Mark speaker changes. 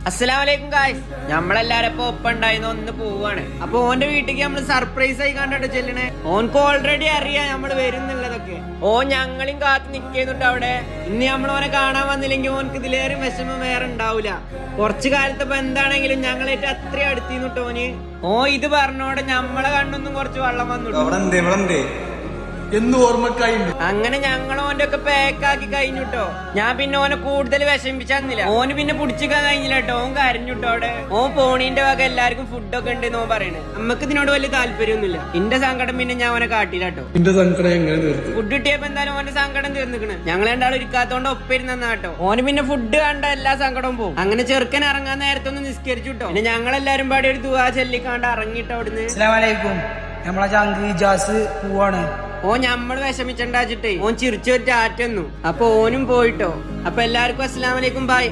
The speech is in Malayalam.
Speaker 1: അസ്സലാമലൈക്കും ഗായ്സ്, നമ്മളെല്ലാരും ഇപ്പൊ ഒപ്പം ഉണ്ടായിരുന്നു ഒന്ന് പോവാണ്. അപ്പൊ ഓന്റെ വീട്ടിലേക്ക് നമ്മള് സർപ്രൈസ് ആയി കണ്ടിട്ട് ചെല്ലണേ. ഓൻക്ക് ഓൾറെഡി അറിയാം നമ്മള് വരുന്നുള്ളതൊക്കെ. ഓൻ ഞങ്ങളും കാത്ത് നിക്കുന്നുണ്ട് അവിടെ. ഇന്ന് നമ്മൾ ഓനെ കാണാൻ വന്നില്ലെങ്കിൽ ഓനക്ക് ഇതിലേറെ വിഷമം വേറെ ഉണ്ടാവൂല. കുറച്ചു കാലത്ത് ഇപ്പൊ എന്താണെങ്കിലും ഞങ്ങളേറ്റ് അത്രയും അടുത്തിന്നിട്ട് ഓന് ഇത് പറഞ്ഞോടെ നമ്മളെ കണ്ണൊന്നും കുറച്ച് വെള്ളം വന്നിട്ടു. അങ്ങനെ ഞങ്ങൾ ഓന്റെ ഒക്കെ പാക്കാക്കി കഴിഞ്ഞുട്ടോ. ഞാൻ പിന്നെ ഓനെ കൂടുതൽ വിഷമിപ്പിച്ചന്നില്ല. ഓന് പിന്നെ പിടിച്ചിക്കാൻ കഴിഞ്ഞില്ല കേട്ടോ. ഓൻ കരഞ്ഞുട്ടോ അവിടെ. ഓൻ പോണീന്റെ വക എല്ലാവർക്കും ഫുഡൊക്കെ ഉണ്ട് ഓൻ പറയണേ. നമുക്ക് ഇതിനോട് വലിയ താല്പര്യമൊന്നുമില്ല. എന്റെ സങ്കടം പിന്നെ ഞാൻ ഓനെ കാട്ടില്ല കേട്ടോ. ഫുഡ് കിട്ടിയപ്പോ എന്തായാലും ഓന്റെ സങ്കടം തീർന്നിക്കണ്. ഞങ്ങൾ രണ്ടാളും ഇരിക്കാത്തോണ്ട് ഒപ്പിരുന്ന കേട്ടോ. ഓന് പിന്നെ ഫുഡ് കണ്ട എല്ലാ സങ്കടവും പോകും. അങ്ങനെ ചെറുക്കൻ ഇറങ്ങാൻ നേരത്തെ ഒന്ന് നിസ്കരിച്ചു കേട്ടോ. പിന്നെ ഞങ്ങളെല്ലാരും പാടി ഒരു ദുആ ചൊല്ലിക്കാണ്ട് ഇറങ്ങിട്ടോ അവിടുന്ന്.
Speaker 2: നമ്മളെ ചങ്ക് ഇജാസ് പോവാണ്.
Speaker 1: ഞമ്മള് വിഷമിച്ചണ്ടാച്ചിട്ടേ ഓൻ ചിരിച്ചൊരു ടാറ്റന്നു. അപ്പൊ ഓനും പോയിട്ടോ. അപ്പൊ എല്ലാവർക്കും അസ്സലാമലൈക്കും, ബൈ.